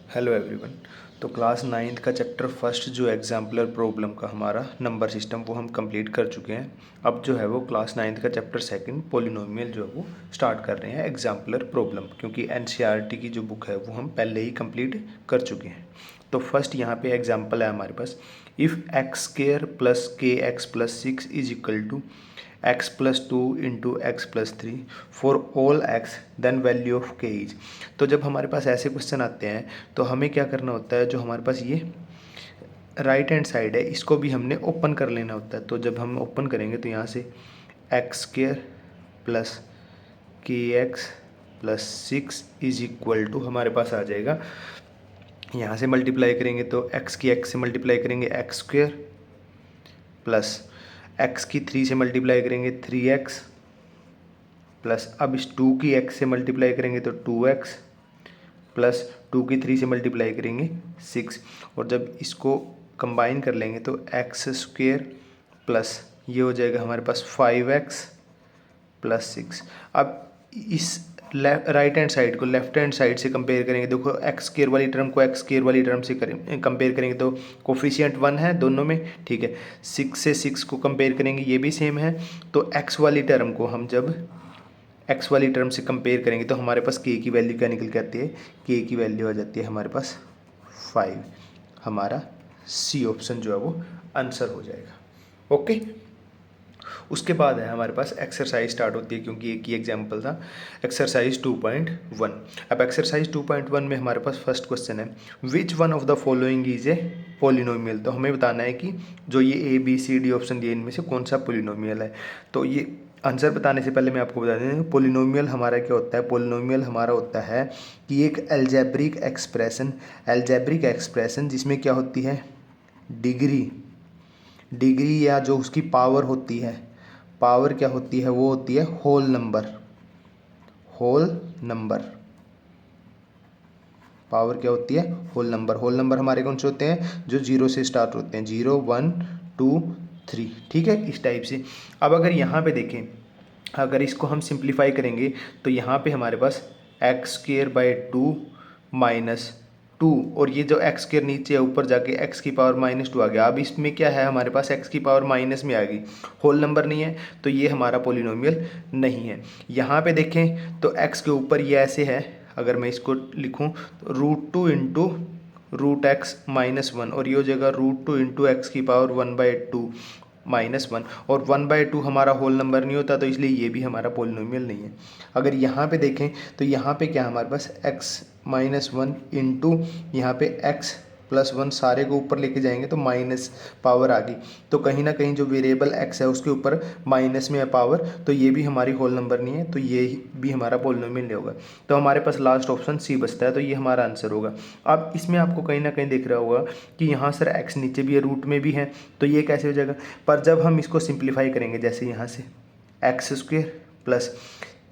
Hello everyone. तो class ninth का chapter first जो एग्जाम्पलर प्रॉब्लम का हमारा नंबर सिस्टम वो हम कंप्लीट कर चुके हैं। अब जो है वो क्लास नाइन्थ का चैप्टर सेकंड पॉलिनोमियल जो है वो स्टार्ट कर रहे हैं एग्जाम्पलर प्रॉब्लम, क्योंकि एनसीईआरटी की जो बुक है वो हम पहले ही कंप्लीट कर चुके हैं। तो फर्स्ट यहाँ पे एग्जाम्पल है हमारे पास, if x square plus k x plus 6 is equal to x plus 2 into x plus 3 for all x then value of k is. तो जब हमारे पास ऐसे क्वेश्चन आते हैं तो हमें क्या करना होता है, जो हमारे पास ये राइट हैंड साइड है इसको भी हमने ओपन कर लेना होता है। तो जब हम ओपन करेंगे तो यहाँ से x square plus k x plus 6 is equal to हमारे पास आ जाएगा, यहाँ से मल्टीप्लाई करेंगे तो x की x से मल्टीप्लाई करेंगे एक्स स्क्वेयर प्लस x की 3 से मल्टीप्लाई करेंगे 3x प्लस अब इस 2 की x से मल्टीप्लाई करेंगे तो 2x प्लस 2 की 3 से मल्टीप्लाई करेंगे 6, और जब इसको कंबाइन कर लेंगे तो एक्स स्क्वेयर प्लस ये हो जाएगा हमारे पास 5x प्लस 6। अब इस राइट हैंड साइड को लेफ्ट हैंड साइड से कंपेयर करेंगे, देखो एक्स स्क्वेयर वाली टर्म को एक्स स्क्वेयर वाली टर्म से कंपेयर करेंगे तो कोफिशिएंट 1 है दोनों में, ठीक है। 6 से 6 को कंपेयर करेंगे ये भी सेम है, तो एक्स वाली टर्म को हम जब एक्स वाली टर्म से कंपेयर करेंगे तो हमारे पास के की वैल्यू क्या निकल के आती है, के की वैल्यू आ जाती है हमारे पास 5। हमारा सी ऑप्शन जो है वो आंसर हो जाएगा। ओके, उसके बाद है हमारे पास एक्सरसाइज स्टार्ट होती है, क्योंकि एक ही एग्जाम्पल था। एक्सरसाइज 2.1। अब एक्सरसाइज 2.1 में हमारे पास फर्स्ट क्वेश्चन है, which one of the following is a polynomial. तो हमें बताना है कि जो ये A B C D option दिए इनमें से कौन सा पोलिनोमियल है। तो ये आंसर बताने से पहले मैं आपको बता दें पोलिनोमियल हमारा क्या होता है। पोलिनोमियल हमारा होता है कि एक एल्जेब्रिक एक्सप्रेशन जिसमें क्या होती है, डिग्री या जो उसकी पावर होती है, पावर क्या होती है, वो होती है होल नंबर। पावर क्या होती है, होल नंबर हमारे कौन से होते हैं, जो 0 से स्टार्ट होते हैं, 0 1 2 3, ठीक है, इस टाइप से। अब अगर यहाँ पे देखें, अगर इसको हम सिंप्लीफाई करेंगे तो यहाँ पे हमारे पास एक्स स्क्वेयर बाई 2 माइनस 2, और ये जो एक्स स्क्वेयर नीचे है ऊपर जाके एक्स की पावर -2 आ गया। अब इसमें क्या है, हमारे पास एक्स की पावर माइनस में आ गई, होल नंबर नहीं है, तो ये हमारा पोलिनोमियल नहीं है। यहाँ पे देखें तो एक्स के ऊपर ये ऐसे है, अगर मैं इसको लिखूँ तो √2 इंटू √x-1, और ये हो जाएगा √2 इंटू एक्स की पावर 1/2 -1, और 1/2 हमारा होल नंबर नहीं होता, तो इसलिए ये भी हमारा पोलिनोमियल नहीं है। अगर यहाँ पे देखें तो यहाँ पे क्या हमारे पास x-1 इंटू यहाँ पे x+1 सारे को ऊपर लेके जाएंगे तो माइनस पावर आ गई, तो कहीं ना कहीं जो वेरिएबल x है उसके ऊपर माइनस में है पावर, तो ये भी हमारी होल नंबर नहीं है, तो ये भी हमारा पोलिनोमियल नहीं होगा। तो हमारे पास लास्ट ऑप्शन सी बचता है, तो ये हमारा आंसर होगा। अब इसमें आपको कहीं ना कहीं दिख रहा होगा कि यहाँ सर x नीचे भी है, रूट में भी है, तो ये कैसे हो जाएगा। पर जब हम इसको सिंप्लीफाई करेंगे, जैसे यहाँ से एक्स स्क्वेयर प्लस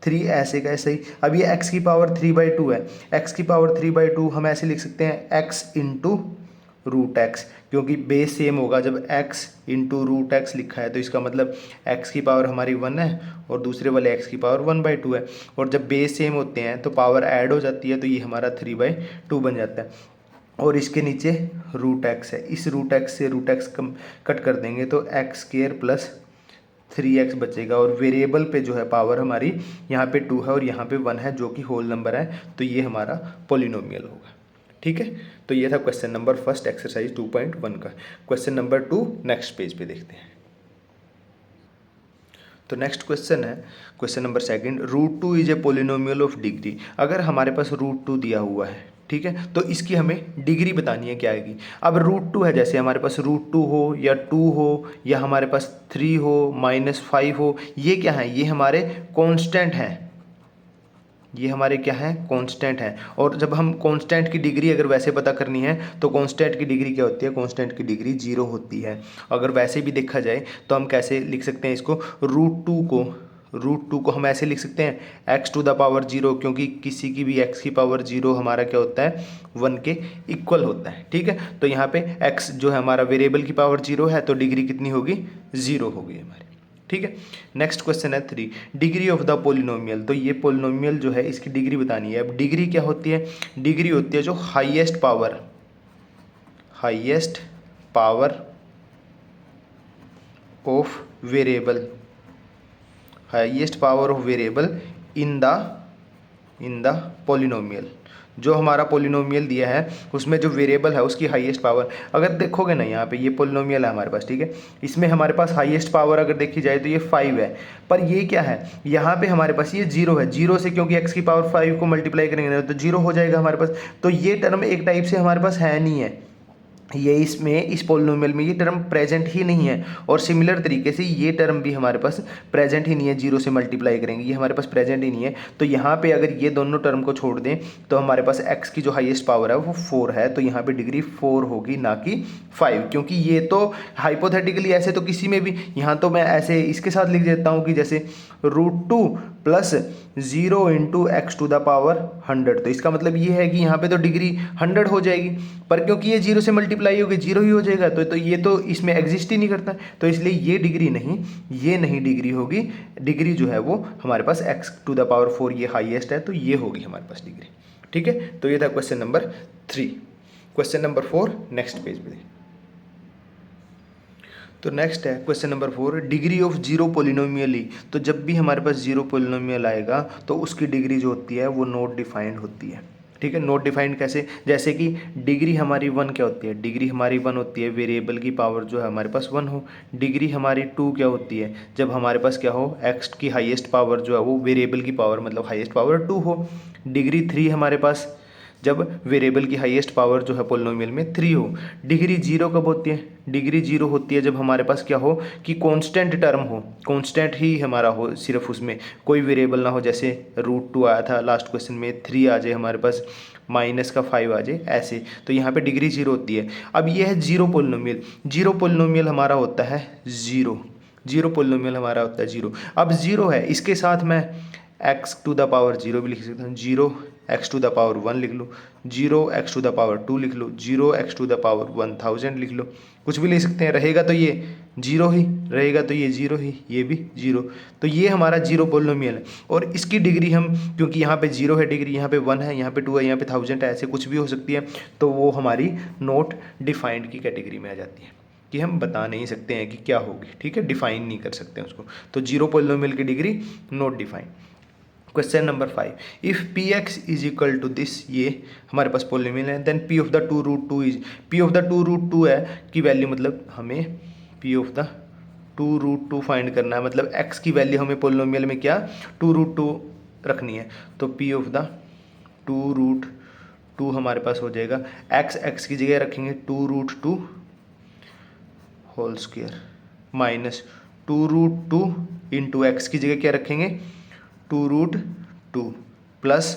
3 ऐसे का ऐसे ही, अब ये x की पावर 3/2 है, x की पावर 3/2 हम ऐसे लिख सकते हैं x इंटू √x, क्योंकि बेस सेम होगा। जब x इंटू √x लिखा है तो इसका मतलब x की पावर हमारी 1 है और दूसरे वाले x की पावर 1/2 है, और जब बेस सेम होते हैं तो पावर ऐड हो जाती है, तो ये हमारा 3/2 बन जाता है, और इसके नीचे √x है, इस √x से √x कट कर देंगे तो एक्स स्क्वेयर प्लस 3x बचेगा, और वेरिएबल पे जो है पावर हमारी यहाँ पे 2 है और यहाँ पे 1 है जो कि होल नंबर है, तो ये हमारा पोलिनोमियल होगा। ठीक है, तो ये था क्वेश्चन नंबर फर्स्ट एक्सरसाइज 2.1 का। क्वेश्चन नंबर 2 नेक्स्ट पेज पे देखते हैं। तो नेक्स्ट क्वेश्चन है question number second, √2 is a polynomial of degree. अगर हमारे पास √2 दिया हुआ है, ठीक है, तो इसकी हमें डिग्री बतानी है क्या आएगी। अब √2 है, जैसे हमारे पास √2 हो या 2 हो या हमारे पास 3 हो -5 हो, ये क्या है, ये हमारे कांस्टेंट हैं, ये हमारे क्या है, कांस्टेंट है। और जब हम कांस्टेंट की डिग्री अगर वैसे पता करनी है तो कांस्टेंट की डिग्री क्या होती है, कांस्टेंट की डिग्री 0 होती है। अगर वैसे भी देखा जाए तो हम कैसे लिख सकते हैं इसको, √2 को हम ऐसे लिख सकते हैं x⁻0, क्योंकि किसी की भी x की पावर 0 हमारा क्या होता है, 1 के इक्वल होता है। ठीक है, तो यहाँ पे x जो है हमारा वेरिएबल की पावर 0 है, तो डिग्री कितनी होगी, 0 होगी हमारी। ठीक है। नेक्स्ट क्वेश्चन है 3, डिग्री ऑफ द पोलिनोमियल। तो ये पोलिनोमियल जो है इसकी डिग्री बतानी है। अब डिग्री क्या होती है? डिग्री होती है जो highest power of variable, highest power of variable in the polynomial. जो हमारा पोलिनोमियल दिया है उसमें जो वेरिएबल है उसकी हाईएस्ट पावर, अगर देखोगे ना यहाँ पे ये पोलिनोमियल है हमारे पास, ठीक है, इसमें हमारे पास हाईएस्ट पावर अगर देखी जाए तो ये 5 है, पर ये क्या है, यहाँ पे हमारे पास ये 0 है। 0 से क्योंकि x की पावर 5 को मल्टीप्लाई करेंगे तो 0 हो जाएगा हमारे पास। तो ये टर्म एक टाइप से हमारे पास है नहीं है, ये इसमें इस पोलिनोमियल में ये टर्म प्रेजेंट ही नहीं है। और सिमिलर तरीके से ये टर्म भी हमारे पास प्रेजेंट ही नहीं है, 0 से मल्टीप्लाई करेंगे, ये हमारे पास प्रेजेंट ही नहीं है। तो यहाँ पे अगर ये दोनों टर्म को छोड़ दें तो हमारे पास x की जो हाईएस्ट पावर है वो 4 है, तो यहाँ पे डिग्री 4 होगी ना कि 5, क्योंकि ये तो हाइपोथेटिकली ऐसे तो किसी में भी, यहाँ तो मैं ऐसे इसके साथ लिख देता हूँ कि जैसे √2 plus 0 into x to the power 100। तो इसका मतलब ये है कि यहाँ पे तो डिग्री 100 हो जाएगी, पर क्योंकि ये 0 से मल्टीप्लाई होगी 0 ही हो जाएगा, तो ये तो इसमें एग्जिस्ट ही नहीं करता, तो इसलिए ये डिग्री नहीं, ये नहीं डिग्री होगी। डिग्री जो है वो हमारे पास x टू द पावर 4 ये हाईएस्ट है, तो ये होगी हमारे पास डिग्री। ठीक है, तो ये था question number 3। Question number 4 next page पे देखिए। तो नेक्स्ट है question number 4, degree of zero polynomial ई। तो जब भी हमारे पास जीरो पोलिनोमियल आएगा तो उसकी डिग्री जो होती है वो नॉट डिफाइंड होती है। ठीक है, नॉट डिफाइंड कैसे? जैसे कि डिग्री हमारी 1 क्या होती है? डिग्री हमारी 1 होती है वेरिएबल की पावर जो है हमारे पास 1 हो। डिग्री हमारी 2 क्या होती है? जब हमारे पास क्या हो, एक्स की हाईएस्ट पावर जो है वो वेरिएबल की पावर मतलब हाईएस्ट पावर 2 हो। डिग्री 3 हमारे पास जब वेरिएबल की हाईएस्ट पावर जो है पोलिनोमियल में 3 हो। डिग्री 0 कब होती है? डिग्री 0 होती है जब हमारे पास क्या हो कि कांस्टेंट टर्म हो, कांस्टेंट ही हमारा हो, सिर्फ उसमें कोई वेरिएबल ना हो। जैसे √2 आया था लास्ट क्वेश्चन में, 3 आ जाए हमारे पास, माइनस का 5 आ जाए, ऐसे। तो यहाँ पे डिग्री 0 होती है। अब ये है जीरो पोलिनोमियल। जीरो पोलिनोमियल हमारा होता है 0, जीरो पोलिनोमियल हमारा होता है 0। अब 0 है, इसके साथ मैं x टू द पावर 0 भी लिख सकता हूँ, 0x टू द पावर 1 लिख लो, 0x टू द पावर 2 लिख लो, 0x टू द पावर 1000 लिख लो, कुछ भी लिख सकते हैं। रहेगा तो ये 0 ही रहेगा, तो ये 0 ही, ये भी 0। तो ये हमारा जीरो पोलिनोमियल है। और इसकी डिग्री हम, क्योंकि यहाँ पे 0 है डिग्री, यहाँ पे 1 है, यहाँ पे 2 है, यहाँ पे 1000 है, ऐसे कुछ भी हो सकती है, तो वो हमारी नॉट डिफाइंड की कैटेगरी में आ जाती है कि हम बता नहीं सकते हैं कि क्या होगी। ठीक है, डिफाइन नहीं कर सकते हैं उसको। तो जीरो पोलिनोमियल की degree not defined. Question number 5, if p x is equal to this, ये हमारे पास पोलिनोमियल है, then p of the 2√2 is, p of the 2√2 है की वैल्यू, मतलब हमें पी ऑफ द 2√2 फाइंड करना है, मतलब x की वैल्यू हमें पोलिनोमियल में क्या 2√2 रखनी है। तो पी ऑफ द 2√2 हमारे पास हो जाएगा, x की जगह रखेंगे 2√2 whole square minus 2√2 into x की जगह क्या रखेंगे 2√2 प्लस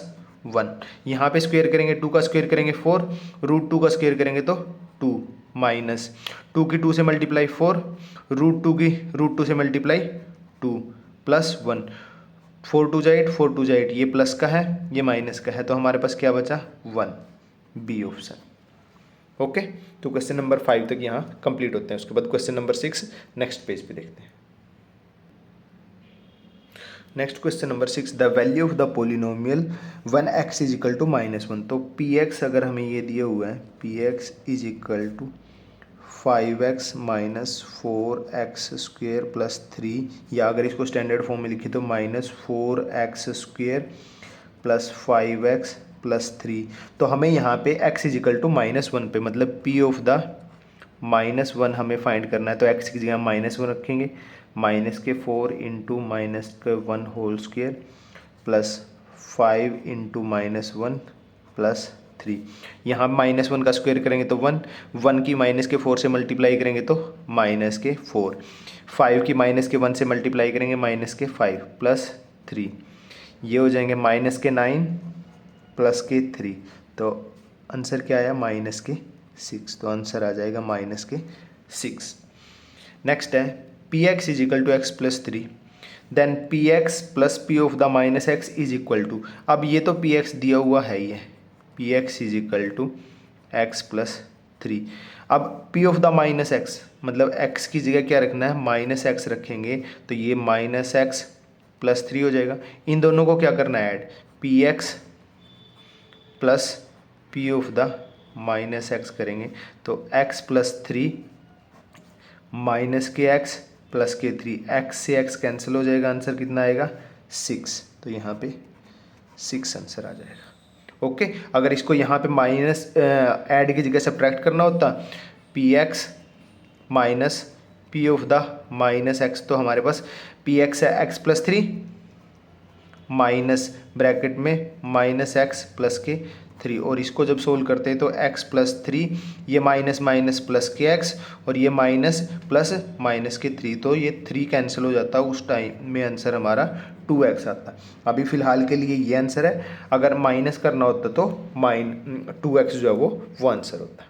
1। यहाँ पे स्क्वायर करेंगे, 2 का स्क्वायर करेंगे 4, √2 का स्क्वायर करेंगे तो 2 माइनस 2 की 2 से मल्टीप्लाई 4, √2 की √2 से मल्टीप्लाई 2 प्लस 1। 4 2 जा 8, 4 2 जा 8, ये प्लस का है ये माइनस का है, तो हमारे पास क्या बचा 1, बी ऑप्शन। ओके, तो क्वेश्चन नंबर 5 तक यहाँ कंप्लीट होते हैं। उसके बाद क्वेश्चन नंबर 6 नेक्स्ट पेज पे देखते हैं। Next question number 6, the value of the polynomial when x is equal to -1। तो पी एक्स अगर हमें ये दिया हुआ है, p x is equal to 5x minus 4x square plus 3, या अगर इसको स्टैंडर्ड फॉर्म में लिखे तो -4x square plus 5x plus 3। तो हमें यहाँ पे x इज इक्वल टू -1 पे, मतलब p ऑफ द -1 हमें फाइंड करना है, तो x की जगह हम -1 रखेंगे, minus k 4 into minus k 1 whole square plus 5 into -1 plus 3। यहाँ -1 का स्क्वायर करेंगे तो 1, 1 की माइनस के 4 से मल्टीप्लाई करेंगे तो माइनस के 4, 5 की माइनस के 1 से मल्टीप्लाई करेंगे माइनस के 5 प्लस 3, ये हो जाएंगे माइनस के 9 प्लस के 3। तो आंसर क्या आया माइनस के 6, तो आंसर आ जाएगा माइनस के 6। नेक्स्ट है p x is equal to x plus 3, then p x plus p of the minus x is equal to, अब ये तो पी एक्स दिया हुआ है ही है, p x is equal to x plus 3। अब p of the minus x, मतलब एक्स की जगह क्या रखना है, माइनस एक्स रखेंगे तो ये माइनस एक्स प्लस 3 हो जाएगा। इन दोनों को क्या करना है, add, P x plus p of the minus x करेंगे तो एक्स प्लस 3 माइनस के एक्स प्लस के 3, एक्स से एक्स कैंसिल हो जाएगा, आंसर कितना आएगा 6। तो यहाँ पे 6 आंसर आ जाएगा। ओके, अगर इसको यहाँ पे माइनस ऐड की जगह सब्ट्रैक्ट करना होता, P x minus P of the minus x, तो हमारे पास पी एक्स है एक्स प्लस 3 माइनस ब्रैकेट में माइनस एक्स प्लस के 3, और इसको जब सोल्व करते हैं तो एक्स प्लस 3, ये minus minus plus k x और ये माइनस प्लस माइनस के 3, तो ये 3 कैंसिल हो जाता है, उस टाइम में आंसर हमारा 2x आता है। अभी फ़िलहाल के लिए ये आंसर है, अगर माइनस करना होता तो 2x जो है वो आंसर होता है।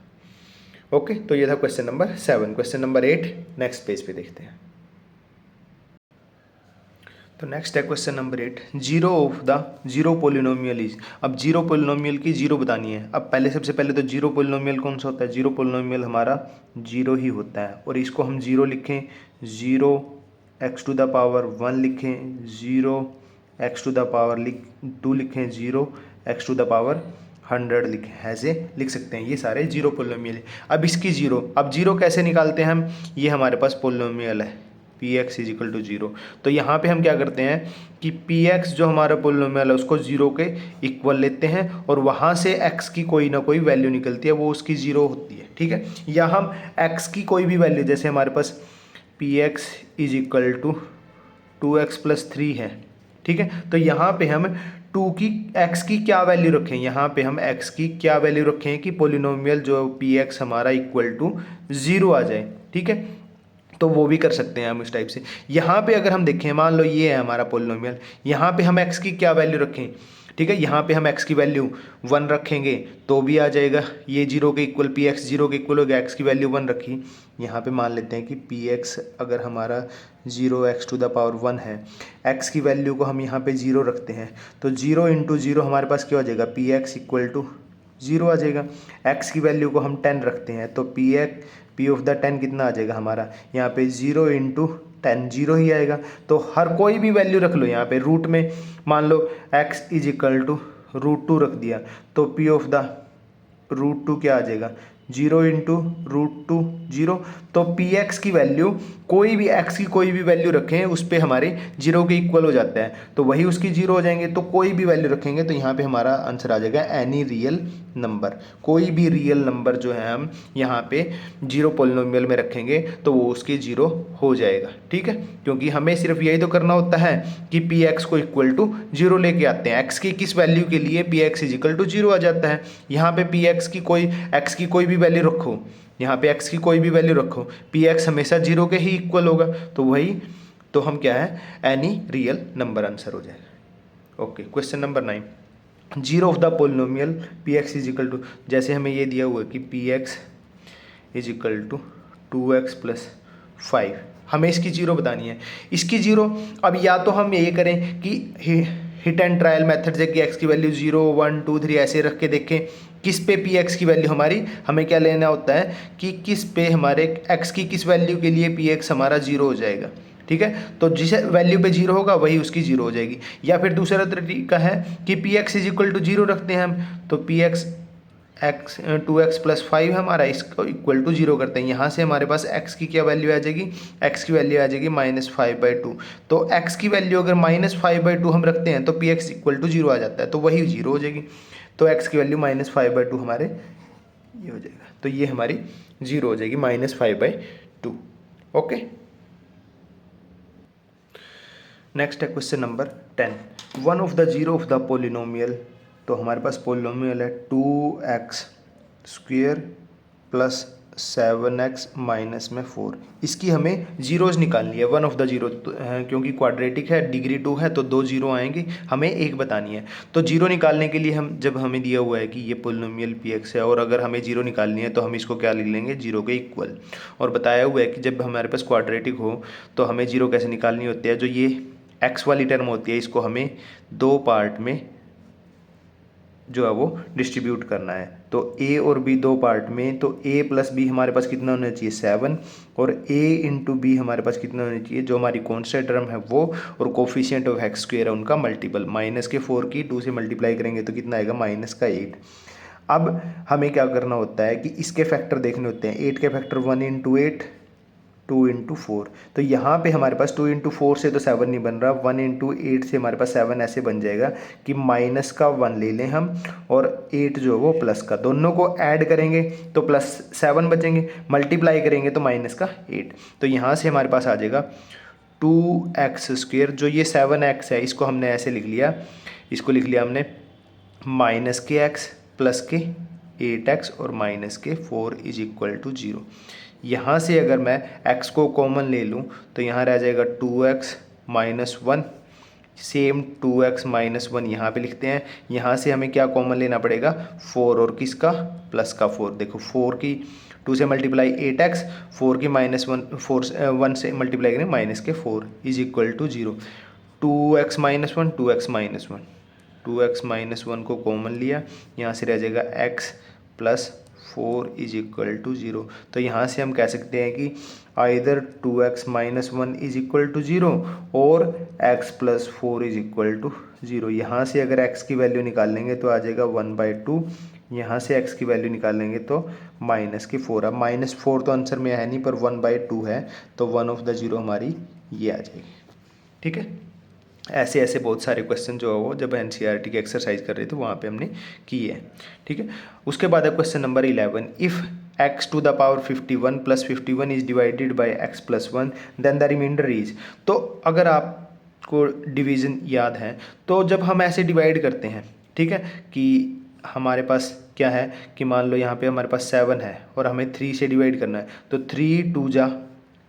ओके, तो ये था question number 7। Question number 8 next page पे देखते हैं। तो नेक्स्ट है question number 8, zero of the zero polynomial is. अब जीरो पोलिनोमियल की जीरो बतानी है। अब पहले सबसे पहले तो जीरो पोलिनोमियल कौन सा होता है, जीरो पोलिनोमियल हमारा जीरो ही होता है, और इसको हम जीरो लिखें, zero x to the power 1 लिखें, zero x to the power 2 लिखें, zero x to the power 100 लिखें, ऐसे लिख सकते हैं। ये सारे जीरो पोलिनोमियल है। अब इसकी जीरो, अब जीरो कैसे निकालते हैं हम, ये हमारे पास पोलिनोमियल है p x is equal to zero. तो यहाँ पे हम क्या करते हैं कि पी एक्स जो हमारा पोलिनोमियल है उसको जीरो के इक्वल लेते हैं, और वहाँ से एक्स की कोई ना कोई वैल्यू निकलती है, वो उसकी जीरो होती है, ठीक है। या हम एक्स की कोई भी वैल्यू, जैसे हमारे पास p x is equal to 2x plus 3 है, ठीक है। तो यहाँ पे हम एक्स की क्या वैल्यू रखें, यहाँ पे हम एक्स की क्या वैल्यू रखें कि पोलिनोमियल जो पी एक्स हमारा इक्वल टू जीरो आ जाए, ठीक है। तो वो भी कर सकते हैं हम इस टाइप से। यहाँ पे अगर हम देखें, मान लो ये है हमारा पोलिनोमियल, यहाँ पे हम एक्स की क्या वैल्यू रखें, ठीक है। यहाँ पे हम एक्स की वैल्यू 1 रखेंगे तो भी आ जाएगा, ये जीरो के इक्वल, पी एक्स जीरो के इक्वल हो गया, एक्स की वैल्यू 1 रखी। यहाँ पे मान लेते हैं कि पी एक्स अगर हमारा zero x to the power 1 है, एक्स की वैल्यू को हम यहाँ पे जीरो रखते हैं, तो जीरो इंटू जीरो हमारे पास क्या हो जाएगा, p x equal to zero आ जाएगा। एक्स की वैल्यू को हम 10 रखते हैं, तो पी ऑफ द 10 कितना आ जाएगा हमारा, यहाँ पे जीरो इंटू 10 जीरो ही आएगा। तो हर कोई भी वैल्यू रख लो यहाँ पे, रूट में मान लो x इज इक्वल टू √2 रख दिया, तो पी ऑफ द √2 क्या आ जाएगा, जीरो इंटू √2 जीरो। तो पी एक्स की वैल्यू, कोई भी एक्स की कोई भी वैल्यू रखें उस पर हमारे जीरो के इक्वल हो जाता है, तो वही उसकी जीरो हो जाएंगे। तो कोई भी वैल्यू रखेंगे तो यहाँ पे हमारा आंसर आ जाएगा एनी रियल नंबर। कोई भी रियल नंबर जो है हम यहाँ पे जीरो पोलिनोमियल में रखेंगे तो वो उसकी जीरो हो जाएगा, ठीक है। क्योंकि हमें सिर्फ यही तो करना होता है कि पी एक्स को इक्वल टू जीरो लेके आते हैं, एक्स की किस वैल्यू के लिए p x is equal to zero आ जाता है। यहाँ पे पी एक्स की एक्स की कोई भी वैल्यू रखो, यहाँ पे x की कोई भी वैल्यू रखो, पी एक्स हमेशा जीरो के ही इक्वल होगा, तो वही, तो हम क्या है, एनी रियल नंबर आंसर हो जाएगा। Okay, question number 9, zero of the polynomial p x is equal to, जैसे हमें ये दिया हुआ है कि p x is equal to 2x plus 5, हमें इसकी जीरो बतानी है। इसकी जीरो, अब या तो हम ये करें कि हिट एंड ट्रायल मेथड से कि x की वैल्यू 0 1 2 3 ऐसे रख के देखें किस पे पी एक्स की वैल्यू हमारी, हमें क्या लेना होता है कि किस पे हमारे x की किस वैल्यू के लिए पी एक्स हमारा जीरो हो जाएगा, ठीक है। तो जिस वैल्यू पे जीरो होगा वही उसकी जीरो हो जाएगी। या फिर दूसरा तरीका है कि p x is equal to zero रखते हैं हम, तो पी एक्स 2x प्लस 5 हमारा, इसको इक्वल टू जीरो करते हैं। यहाँ से हमारे पास x की क्या वैल्यू आ जाएगी, x की वैल्यू आ जाएगी -5/2। तो x की वैल्यू अगर -5/2 हम रखते हैं तो p x equal to zero आ जाता है, तो वही जीरो हो जाएगी। तो x की वैल्यू -5/2 हमारे ये हो जाएगा, तो ये हमारी जीरो हो जाएगी -5/2। ओके, नेक्स्ट है question number 10, one of the zero of the polynomial. तो हमारे पास पोलिनोमियल है 2x² प्लस 7x माइनस में 4। इसकी हमें जीरोज निकालनी है, वन ऑफ द जीरो, क्योंकि क्वाड्रेटिक है, डिग्री 2 है, तो 2 जीरो आएंगे, हमें एक बतानी है। तो जीरो निकालने के लिए हम, जब हमें दिया हुआ है कि ये पोलिनोमियल पी एक्स है और अगर हमें जीरो निकालनी है तो हम इसको क्या लिख लेंगे, जीरो के इक्वल। और बताया हुआ है कि जब हमारे पास क्वाड्रेटिक हो तो हमें जीरो कैसे निकालनी होती है, जो ये एक्स वाली टर्म होती है इसको हमें दो पार्ट में जो है वो डिस्ट्रीब्यूट करना है। तो a और b दो पार्ट में, तो a प्लस बी हमारे पास कितना होना चाहिए 7, और a इंटू बी हमारे पास कितना होना चाहिए, जो हमारी कॉन्स्टेंट टर्म है वो, और कोफिशिएंट ऑफ एक्स स्क्वायर है उनका मल्टीपल, माइनस के 4 की 2 से मल्टीप्लाई करेंगे तो कितना आएगा माइनस का 8। अब हमें क्या करना होता है कि इसके फैक्टर देखने होते हैं। 8 के फैक्टर 1 इंटू 8, 2 इंटू 4, तो यहाँ पे हमारे पास 2 इंटू 4 से तो 7 नहीं बन रहा, 1 इंटू 8 से हमारे पास 7 ऐसे बन जाएगा कि माइनस का 1 ले लें हम, और 8 जो है वो प्लस का, दोनों को ऐड करेंगे तो प्लस 7 बचेंगे, मल्टीप्लाई करेंगे तो माइनस का 8। तो यहाँ से हमारे पास आ जाएगा 2x²। जो ये 7x है इसको हमने ऐसे लिख लिया, इसको लिख लिया हमने माइनस के x प्लस के 8x और minus k 4 is equal to 0। यहाँ से अगर मैं x को कॉमन ले लूँ तो यहाँ रह जाएगा 2x minus 1, same 2x minus 1 यहाँ पे लिखते हैं। यहाँ से हमें क्या कॉमन लेना पड़ेगा 4 और किसका प्लस का 4। देखो 4 की 2 से मल्टीप्लाई 8x, 4 की माइनस 1 1 से मल्टीप्लाई करें minus k 4 is equal to 0। 2x minus 1, 2x minus 1, 2x minus 1 को कॉमन लिया, यहाँ से रह जाएगा x plus 4 is equal to 0। तो यहाँ से हम कह सकते हैं कि either 2x minus 1 is equal to 0 और x plus 4 is equal to 0। यहाँ से अगर x की वैल्यू निकाल लेंगे तो आ जाएगा 1/2, यहाँ से x की वैल्यू निकाल लेंगे तो माइनस के 4। अब माइनस 4 तो आंसर में है नहीं पर 1/2 है, तो 1 ऑफ द 0 हमारी ये आ जाएगी। ठीक है, ऐसे ऐसे बहुत सारे क्वेश्चन जो है वो जब एनसीईआरटी की एक्सरसाइज कर रहे थे वहाँ पे हमने किए हैं। ठीक है, उसके बाद है question number 11, if x to the power 51 plus 51 is divided by x plus 1 then the remainder is. तो अगर आपको डिवीज़न याद है तो जब हम ऐसे डिवाइड करते हैं, ठीक है, कि हमारे पास क्या है कि मान लो यहाँ पे हमारे पास 7 है और हमें 3 से डिवाइड करना है, तो 3 2 जा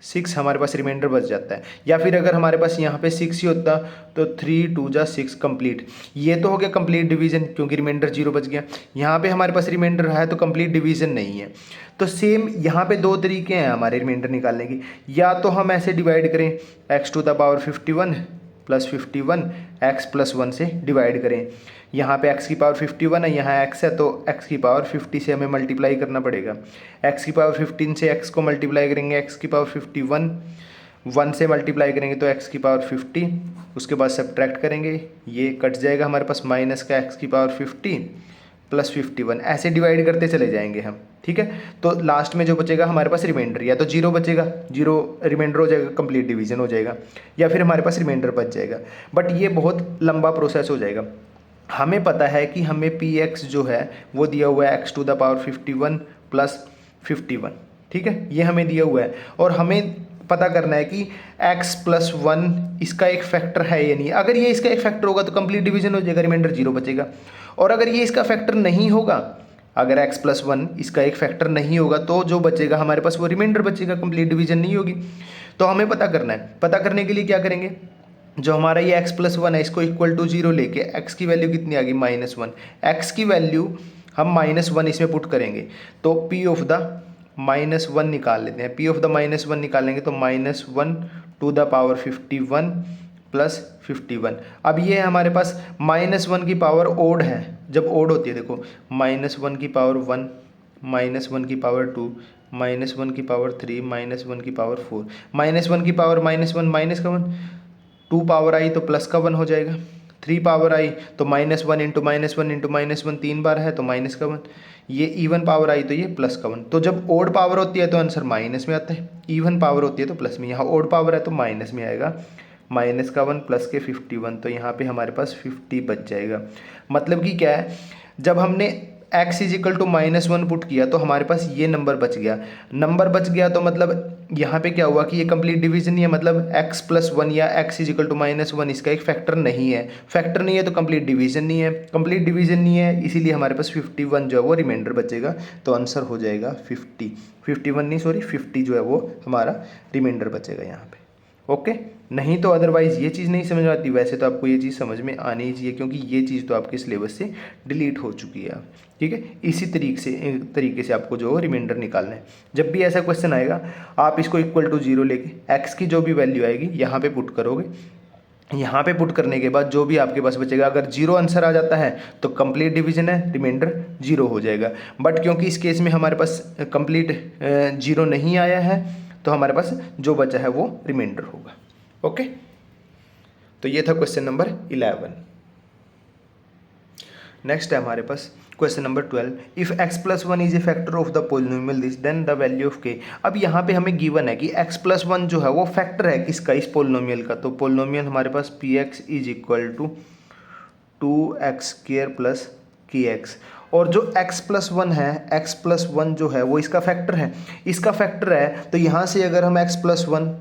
6 हमारे पास रिमाइंडर बच जाता है। या फिर अगर हमारे पास यहाँ पे 6 ही होता तो 3 2 जा 6 कंप्लीट, ये तो हो गया कंप्लीट डिवीजन क्योंकि रिमाइंडर 0 बच गया। यहाँ पे हमारे पास रिमाइंडर है तो कंप्लीट डिवीजन नहीं है। तो सेम यहाँ पे दो तरीके हैं हमारे रिमाइंडर निकालने की, या तो हम ऐसे डिवाइड करें x to the power 51 plus 51 x plus 1 से डिवाइड करें। यहाँ पे x की पावर 51 है, यहाँ x है, तो x की पावर 50 से हमें मल्टीप्लाई करना पड़ेगा। x की पावर 15 से x को मल्टीप्लाई करेंगे, x की पावर 51 1 से मल्टीप्लाई करेंगे तो x की पावर 50, उसके बाद सब्ट्रैक्ट करेंगे, ये कट जाएगा हमारे पास माइनस का x की पावर 50 प्लस 51, ऐसे डिवाइड करते चले जाएंगे हम। ठीक है, तो लास्ट में जो बचेगा हमारे पास रिमाइंडर, या तो 0 बचेगा, 0 रिमाइंडर हो जाएगा, कंप्लीट डिवीजन हो जाएगा, या फिर हमारे पास रिमाइंडर बच जाएगा। बट ये बहुत लंबा प्रोसेस हो जाएगा। हमें पता है कि हमें px जो है वो दिया हुआ है x to the power 51 plus 51। ठीक है, ये हमें दिया हुआ है और हमें पता करना है कि x प्लस 1 इसका एक फैक्टर है या नहीं। अगर ये इसका एक फैक्टर होगा तो कंप्लीट डिवीजन हो जाएगा, रिमाइंडर 0 बचेगा। और अगर ये इसका फैक्टर नहीं होगा, अगर x प्लस 1 इसका एक फैक्टर नहीं होगा तो जो बचेगा हमारे पास वो रिमाइंडर बचेगा, कंप्लीट डिवीजन नहीं होगी। तो हमें पता करना है, पता करने के लिए क्या करेंगे, जो हमारा ये x प्लस 1 है इसको इक्वल टू 0 लेके x की वैल्यू कितनी आ गई -1, x की वैल्यू हम -1 इसमें पुट करेंगे तो p ऑफ द -1 निकाल लेते हैं। p ऑफ द -1 निकालेंगे तो -1 टू द पावर 51 प्लस 51। अब ये हमारे पास -1 की पावर ओड है, जब ओड होती है देखो -1 की पावर 1, -1 की पावर 2, -1 की पावर 3, -1 की पावर 4, -1 की पावर -1 माइनस का 1, 2 पावर आई तो प्लस का 1 हो जाएगा, 3 पावर आई तो -1 इंटू -1 इंटू -1 3 बार है तो माइनस का 1, ये इवन पावर आई तो ये प्लस का 1। तो जब ओड पावर होती है तो आंसर माइनस में आता है, इवन पावर होती है तो प्लस में। यहाँ ओड पावर है तो माइनस में आएगा, माइनस का 1 प्लस के 51, तो यहाँ पे हमारे पास 50 बच जाएगा। मतलब कि क्या है, जब हमने x is equal to -1 put किया तो हमारे पास ये नंबर बच गया। नंबर बच गया तो मतलब यहाँ पे क्या हुआ कि ये कंप्लीट डिवीजन नहीं है, मतलब x प्लस 1 या x इज इक्वल टू -1 इसका एक फैक्टर नहीं है। फैक्टर नहीं है तो कंप्लीट डिवीजन नहीं है, कंप्लीट डिवीजन नहीं है इसीलिए हमारे पास 51 जो है वो रिमाइंडर बचेगा। तो आंसर हो जाएगा 51 नहीं सॉरी 50 जो है वो हमारा रिमाइंडर बचेगा यहाँ पे। ओके, नहीं तो अदरवाइज़ ये चीज़ नहीं समझ आती। वैसे तो आपको ये चीज़ समझ में आनी ही चाहिए क्योंकि ये चीज़ तो आपके सिलेबस से डिलीट हो चुकी है। ठीक है, इसी तरीके से आपको जो रिमाइंडर निकालना है। जब भी ऐसा क्वेश्चन आएगा आप इसको इक्वल टू 0 लेके x की जो भी वैल्यू आएगी यहाँ पे पुट करोगे, यहाँ पे पुट करने के बाद जो भी आपके पास बचेगा, अगर जीरो आंसर आ जाता है तो कंप्लीट डिवीजन है, रिमाइंडर जीरो हो जाएगा। बट क्योंकि इस केस में हमारे पास कंप्लीट जीरो नहीं आया है तो हमारे पास जो बचा है वो रिमाइंडर होगा। ओके, तो ये था क्वेश्चन नंबर 11। नेक्स्ट है हमारे पास question number 12, if x plus one is a factor of the polynomial this then the value of k। अब यहाँ पे हमें गिवन है कि x प्लस वन जो है वो फैक्टर है किसका, इस पोलिनोमियल का। तो पोलिनोमियल हमारे पास px is equal to 2x² plus kx, और जो x प्लस वन है, x प्लस वन जो है वो इसका फैक्टर है, इसका फैक्टर है। तो यहाँ से अगर हम x plus one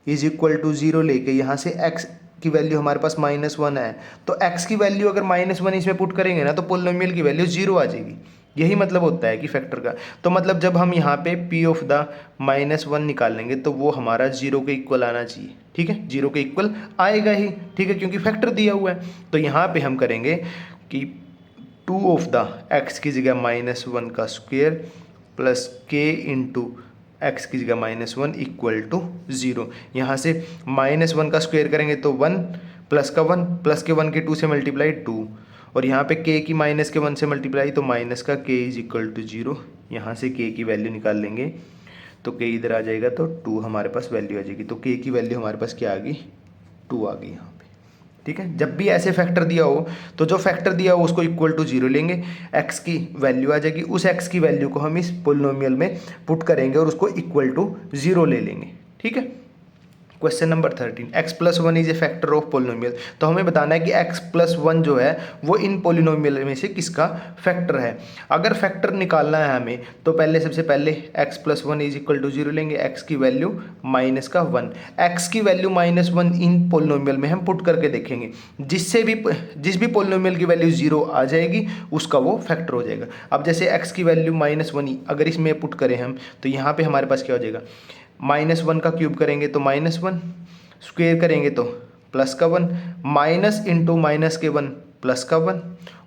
is equal to 0 लेके यहाँ से x की वैल्यू हमारे पास -1 है, तो x की वैल्यू अगर -1 इसमें पुट करेंगे ना तो पोलिनोमियल की वैल्यू 0 आ जाएगी। यही मतलब होता है कि फैक्टर का। तो मतलब जब हम यहाँ पे p ऑफ द -1 निकाल लेंगे तो वो हमारा 0 के इक्वल आना चाहिए। ठीक है, 0 के इक्वल आएगा ही। ठीक है, क्योंकि फैक्टर दिया हुआ है। तो यहाँ पे हम करेंगे कि 2 ऑफ द x की जगह -1 का square plus k into x की जगह -1 इक्वल टू 0। यहाँ से -1 का स्क्वायर करेंगे तो 1 प्लस का 1 प्लस के 1 के 2 से मल्टीप्लाई 2, और यहाँ पे k की माइनस के 1 से मल्टीप्लाई तो माइनस का k इज इक्वल टू 0। यहाँ से k की वैल्यू निकाल लेंगे तो k इधर आ जाएगा तो 2 हमारे पास वैल्यू आ जाएगी। तो k की वैल्यू हमारे पास क्या आ गई, 2 आ गई यहाँ पे। ठीक है, जब भी ऐसे फैक्टर दिया हो तो जो फैक्टर दिया हो उसको इक्वल टू 0 लेंगे, x की वैल्यू आ जाएगी, उस x की वैल्यू को हम इस पोलिनोमियल में पुट करेंगे और उसको इक्वल टू 0 ले लेंगे। ठीक है, question number 13, x plus one is a factor of polynomial. तो हमें बताना है कि x प्लस वन जो है वो इन पोलिनोमियल में से किसका फैक्टर है। अगर फैक्टर निकालना है हमें तो पहले सबसे पहले x plus one is equal to 0 लेंगे, x की वैल्यू माइनस का 1, x की वैल्यू -1 इन पोलिनोमियल में हम पुट करके देखेंगे, जिस भी पोलिनोमियल की वैल्यू 0 आ जाएगी उसका वो फैक्टर हो जाएगा। अब जैसे x की वैल्यू -1 अगर इसमें पुट करें हम तो यहाँ पे हमारे पास क्या हो जाएगा, -1 का क्यूब करेंगे तो -1, स्क्वेयर करेंगे तो प्लस का 1, minus into minus k 1 plus का 1,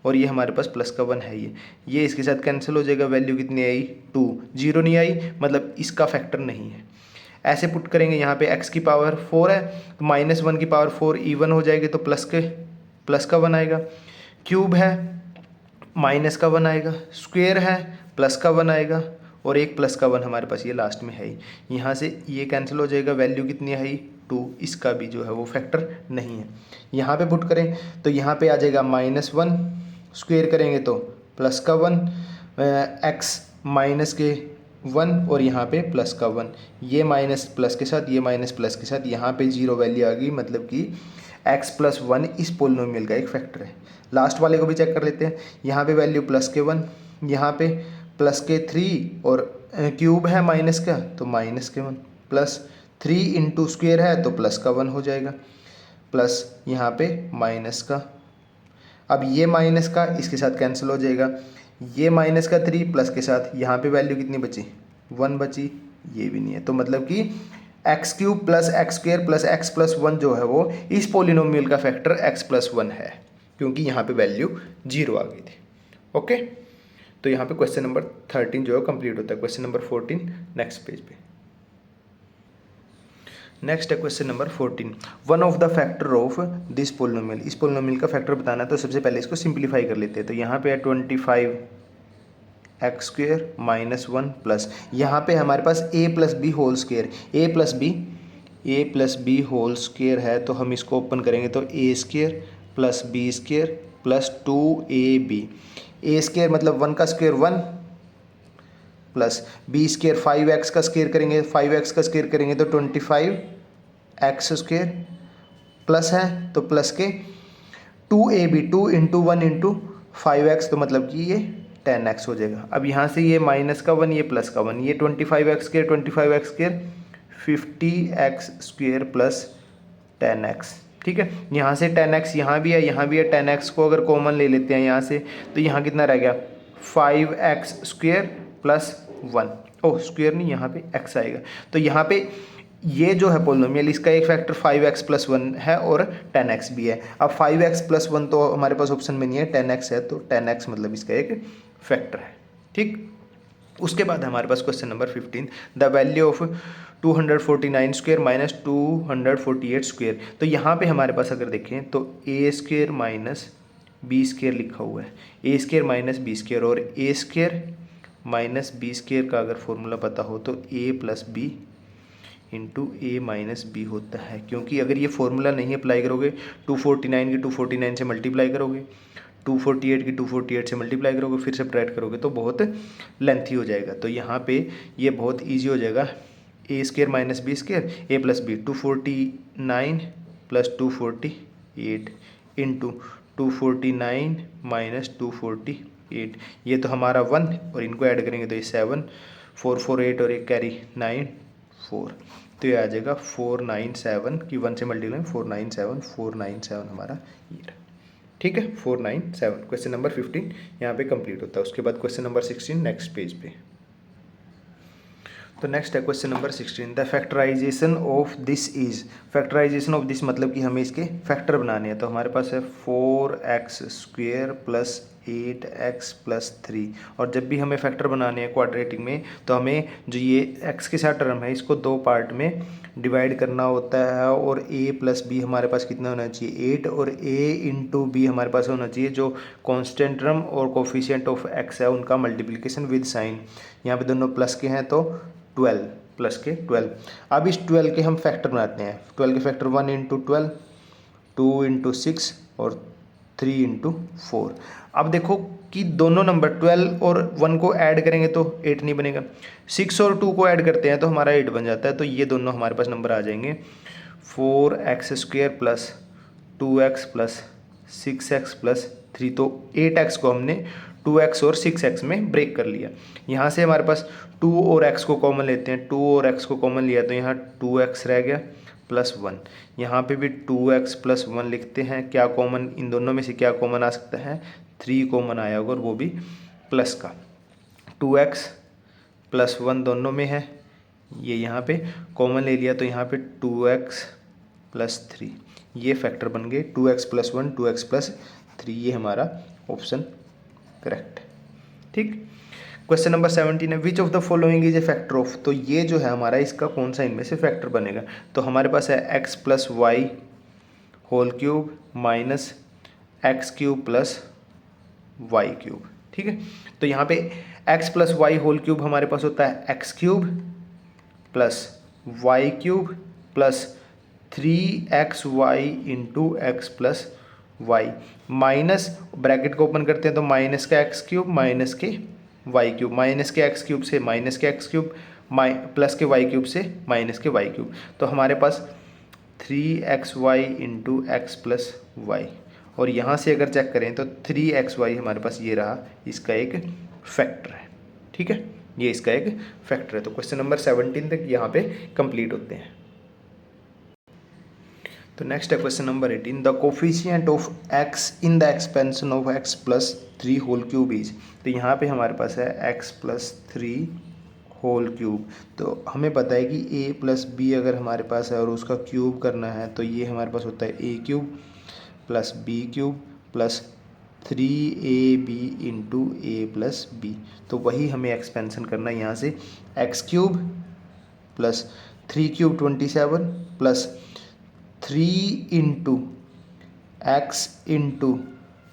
और ये हमारे पास प्लस का 1 है। ये इसके साथ कैंसिल हो जाएगा, वैल्यू कितनी आई 2, 0 नहीं आई, मतलब इसका फैक्टर नहीं है। ऐसे पुट करेंगे, यहाँ पे x की पावर 4 है तो -1 की पावर 4 इवन हो जाएगी तो प्लस का 1 आएगा, क्यूब है माइनस का 1 आएगा, स्क्वेयर है प्लस का 1 आएगा, और एक प्लस का 1 हमारे पास ये लास्ट में है ही। यहाँ से ये कैंसिल हो जाएगा, वैल्यू कितनी है 2, इसका भी जो है वो फैक्टर नहीं है। यहाँ पे पुट करें तो यहाँ पे आ जाएगा -1, स्क्वेयर करेंगे तो प्लस का 1, x माइनस के 1 और यहाँ पे प्लस का 1, ये माइनस प्लस के साथ, ये माइनस प्लस के साथ, यहाँ पे 0 वैल्यू आ गई, मतलब कि x प्लस 1 इस पोलिनोमियल का एक फैक्टर है। लास्ट वाले को भी चेक कर लेते हैं, यहाँ पे वैल्यू प्लस के 1, यहाँ पे प्लस के 3 और क्यूब है माइनस का तो minus k 1, plus 3 into square है तो प्लस का 1 हो जाएगा, प्लस यहाँ पे माइनस का, अब ये माइनस का इसके साथ कैंसिल हो जाएगा, ये माइनस का 3 प्लस के साथ यहाँ पे वैल्यू कितनी बची 1 बची, ये भी नहीं है। तो मतलब कि x cube plus x square plus x plus 1 जो है वो इस पोलिनोमियल का फैक्टर x प्लस 1 है, क्योंकि यहाँ पे वैल्यू 0 आ गई थी। ओके, तो यहाँ पे क्वेश्चन नंबर 13 जो है कंप्लीट होता है। क्वेश्चन नंबर 14 नेक्स्ट पेज पे। नेक्स्ट है question number 14, one of the factor of this polynomial. इस पोलिनोमियल का फैक्टर बताना है तो सबसे पहले इसको सिंप्लीफाई कर लेते हैं। तो यहाँ पे है 25 एक्स स्क्वेयर माइनस 1 प्लस, यहाँ पे हमारे पास a plus b whole square, a plus b whole square है, तो हम इसको ओपन करेंगे तो a square plus b square plus 2ab, a square मतलब 1 का square 1 plus b square 5x का स्क्वेयर करेंगे, 5x का स्क्वेयर करेंगे तो 25x स्क्वेयर प्लस है तो प्लस के 2ab, 2 इंटू 1 इंटू 5x, तो मतलब कि ये 10x हो जाएगा। अब यहाँ से ये माइनस का 1, ये प्लस का 1, ये 25x square 25x square 50x square plus 10x। ठीक है, यहाँ से 10x यहाँ भी है 10x को अगर कॉमन ले लेते हैं यहाँ से तो यहाँ कितना रह गया 5x स्क्वेयर प्लस 1, ओह स्क्वेयर नहीं, यहाँ पे x आएगा। तो यहाँ पे ये जो है पोलिनोमियल इसका एक फैक्टर 5x प्लस 1 है और 10x भी है। अब 5x प्लस 1 तो हमारे पास ऑप्शन में नहीं है, 10x है, तो 10x मतलब इसका एक फैक्टर है। ठीक, उसके बाद हमारे पास question number 15, the value of 249 square minus 248 square. तो यहाँ पे हमारे पास अगर देखें तो a square minus b square लिखा हुआ है, a square minus b square, और a square minus b square का अगर फॉर्मूला पता हो तो a plus b into a minus b होता है। क्योंकि अगर ये फॉर्मूला नहीं अप्लाई करोगे, 249 की 249 से मल्टीप्लाई करोगे, 248 की 248 से मल्टीप्लाई करोगे, फिर सब्ट्रैक्ट करोगे तो बहुत लेंथी हो जाएगा। तो यहाँ पे ये बहुत इजी हो जाएगा, a square minus b square, a plus b, 249 plus 248 into 249 minus 248, ये तो हमारा 1, और इनको ऐड करेंगे तो ये 7, 4 4 8 और एक कैरी 9 4, तो ये आ जाएगा 497 की 1 से मल्टीप्लाई 497 हमारा ये रहा। ठीक है, 497। क्वेश्चन नंबर 15 यहाँ पे कंप्लीट होता है। उसके बाद क्वेश्चन नंबर 16 नेक्स्ट पेज पे। तो नेक्स्ट है question number 16, the factorization of this is. Factorization of this मतलब कि हमें इसके फैक्टर बनाने हैं। तो हमारे पास है 4x square plus 8x plus 3, और जब भी हमें फैक्टर बनाने हैं क्वाड्रेटिक में तो हमें जो ये x के साथ टर्म है इसको दो पार्ट में डिवाइड करना होता है, और a प्लस बी हमारे पास कितना होना चाहिए 8, और a इंटू बी हमारे पास होना चाहिए जो कॉन्स्टेंट टर्म और कोफिशिएंट ऑफ x है उनका मल्टीप्लिकेशन विद साइन। यहाँ पे दोनों प्लस के हैं तो 12 प्लस के 12। अब इस 12 के हम फैक्टर बनाते हैं। 12 के फैक्टर 1 इंटू 12, 2 इंटू 6 और 3 इंटू 4। अब देखो कि दोनों नंबर 12 और 1 को ऐड करेंगे तो 8 नहीं बनेगा, 6 और 2 को ऐड करते हैं तो हमारा 8 बन जाता है। तो ये दोनों हमारे पास नंबर आ जाएंगे 4x square plus 2x plus 6x plus 3। तो 8x को हमने 2x और 6x में ब्रेक कर लिया। यहाँ से हमारे पास 2 और x को कॉमन लेते हैं, 2 और x को कॉमन लिया तो यहाँ 2x रह गया प्लस 1। यहाँ पे भी 2x प्लस 1 लिखते हैं। क्या कॉमन, इन दोनों में से क्या कॉमन आ सकता है, 3 कॉमन आया होगा और वो भी प्लस का। 2x प्लस 1 दोनों में है, ये यहाँ पे कॉमन ले लिया तो यहाँ पे 2x प्लस 3, ये फैक्टर बन गए 2x प्लस 1, 2x प्लस 3, ये हमारा ऑप्शन करेक्ट है। ठीक, क्वेश्चन नंबर 17 है which of the following is a factor of. तो ये जो है हमारा इसका कौन सा इनमें से फैक्टर बनेगा। तो हमारे पास है x plus y whole cube minus x cube plus y cube. ठीक है, तो यहाँ पे x plus y whole cube हमारे पास होता है x cube plus y cube plus 3xy into x plus y, minus bracket को ओपन करते हैं तो माइनस का एक्स क्यूब माइनस के वाई क्यूब, माइनस के एक्स क्यूब से माइनस के एक्स क्यूब, प्लस के वाई क्यूब से माइनस के वाई क्यूब। तो हमारे पास 3xy into x plus y, और यहाँ से अगर चेक करें तो 3xy हमारे पास ये रहा, इसका एक फैक्टर है। ठीक है, ये इसका एक फैक्टर है। तो क्वेश्चन नंबर 17 तक यहाँ पे कंप्लीट होते हैं। तो नेक्स्ट है question number 18, the coefficient of x in the expansion of x plus 3 whole cube is. तो यहाँ पे हमारे पास है x प्लस 3 होल क्यूब। तो हमें पता है कि a प्लस बी अगर हमारे पास है और उसका क्यूब करना है तो ये हमारे पास होता है a cube plus b cube plus 3ab into a plus b. तो वही हमें एक्सपेंशन करना है यहाँ से, x cube plus 3 cube 27 plus 3 into x into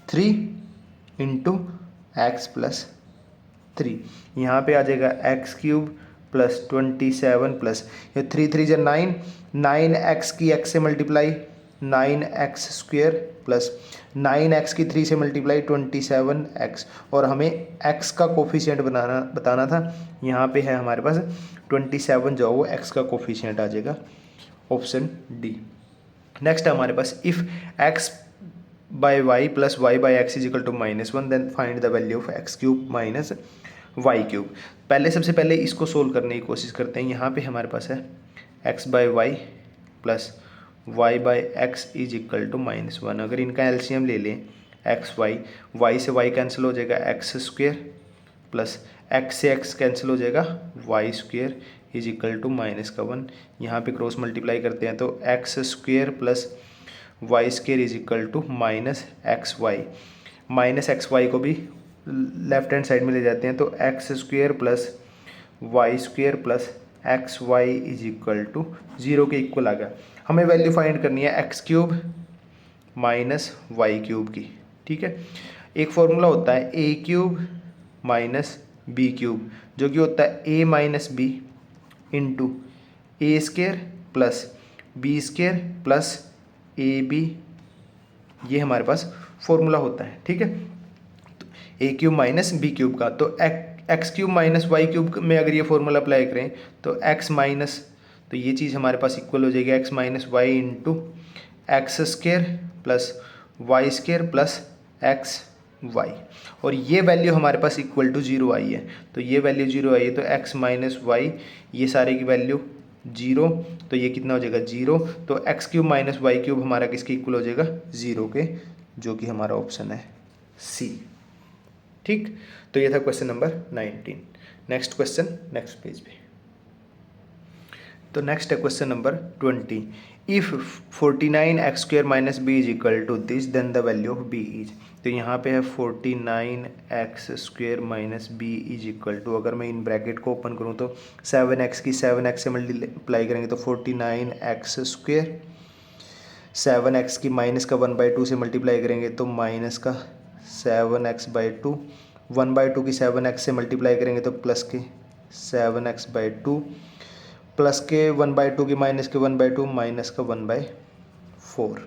3 into x plus 3। यहाँ पे आ जाएगा एक्स क्यूब प्लस 27 प्लस ये 3 3 जा 9, 9x की x से multiply 9x square plus 9x की 3 से मल्टीप्लाई 27x, और हमें x का कोफिशिएंट बताना था। यहाँ पे है हमारे पास 27 जो वो x का कोफिशिएंट आ जाएगा, ऑप्शन डी। नेक्स्ट है हमारे पास if x by y plus y by x is equal to -1 then find the value of x cube minus y cube. सबसे पहले इसको सोल्व करने की कोशिश करते हैं। यहाँ पे हमारे पास है x by y plus y by x is equal to -1। अगर इनका एलसीएम ले लें एक्स वाई से वाई कैंसिल हो जाएगा एक्स स्क्वेयर प्लस एक्स से एक्स कैंसिल हो जाएगा y square is equal to -1। यहाँ पे क्रॉस मल्टीप्लाई करते हैं तो x square plus y square is equal to minus x y को भी लेफ्ट हैंड साइड में ले जाते हैं तो x square plus y square plus x y is equal to 0 के इक्वल आ गया। हमें वैल्यू फाइंड करनी है x cube minus y cube की, ठीक है। एक फॉर्मूला होता है a cube minus b cube, जो कि होता है a minus b into a square plus b square plus a b, ये हमारे पास फॉर्मूला होता है, ठीक है। तो a cube minus b cube का, तो x cube minus y cube में अगर ये फॉर्मूला अप्लाई करें तो एक्स माइनस, तो ये चीज़ हमारे पास इक्वल हो जाएगी x minus y into x square plus y square plus x y, और ये वैल्यू हमारे पास इक्वल टू 0 आई है। तो ये वैल्यू 0 आई है तो एक्स माइनस वाई, ये सारे की वैल्यू 0, तो ये कितना हो जाएगा 0। तो x cube minus y cube हमारा किसके इक्वल हो जाएगा 0 के, जो कि हमारा ऑप्शन है सी, ठीक। तो ये था question number 19। Next question next page पे। तो नेक्स्ट है question number 20। If 49 x square minus b is equal to this then the value of b is. तो यहाँ पे है 49 x square minus b is equal to, अगर मैं in bracket को ओपन करूँ तो 7x की 7x से मल्टीप्लाई करेंगे तो 49 एक्स स्क्वेयर, 7x की माइनस का 1/2 से मल्टीप्लाई करेंगे तो माइनस का 7x/2, 1/2 की 7x से मल्टीप्लाई करेंगे तो प्लस के 7x/2, प्लस के 1/2 की माइनस के 1/2, माइनस का 1/4,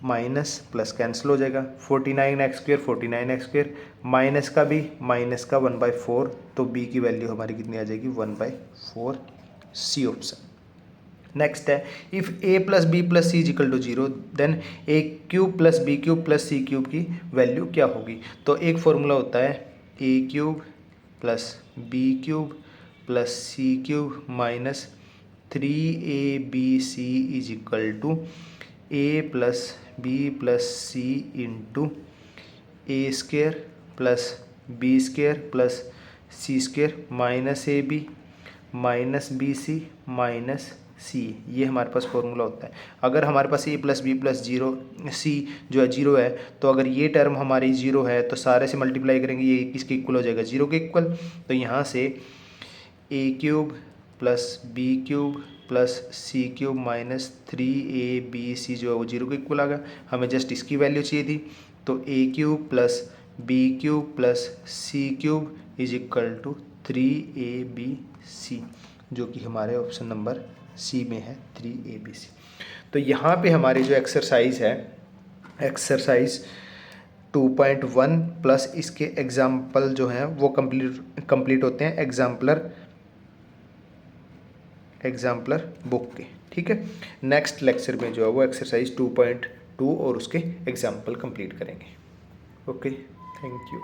माइनस प्लस कैंसिल हो जाएगा। 49x square 49x square, minus का भी माइनस का 1/4, तो b की वैल्यू हमारी कितनी आ जाएगी 1/4, सी ऑप्शन। नेक्स्ट है if a plus b plus c is equal to 0 then a cube plus b cube plus c cube की वैल्यू क्या होगी। तो एक फॉर्मूला होता है a cube plus b cube plus c cube minus 3abc is equal to a plus b plus c into a square plus b square plus c square minus a b minus b c minus सी, ये हमारे पास formula होता है। अगर हमारे पास ए plus b plus 0 सी जो है 0 है, तो अगर ये टर्म हमारी 0 है तो सारे से मल्टीप्लाई करेंगे, ये किसके इक्वल हो जाएगा 0 के इक्वल। तो यहाँ से a cube plus b cube plus c cube minus 3abc जो है वो 0 के इक्वल आ गया। हमें जस्ट इसकी वैल्यू चाहिए थी, तो a cube plus b cube plus c cube is equal to 3abc, जो कि हमारे ऑप्शन नंबर सी में है 3abc। तो यहाँ पे हमारी जो एक्सरसाइज है, एक्सरसाइज 2.1 प्लस इसके एग्जाम्पल जो हैं वो कंप्लीट होते हैं एग्जाम्पलर बुक के, ठीक है। नेक्स्ट लेक्चर में जो है वो एक्सरसाइज 2.2 और उसके एग्जाम्पल कंप्लीट करेंगे। Okay, thank you.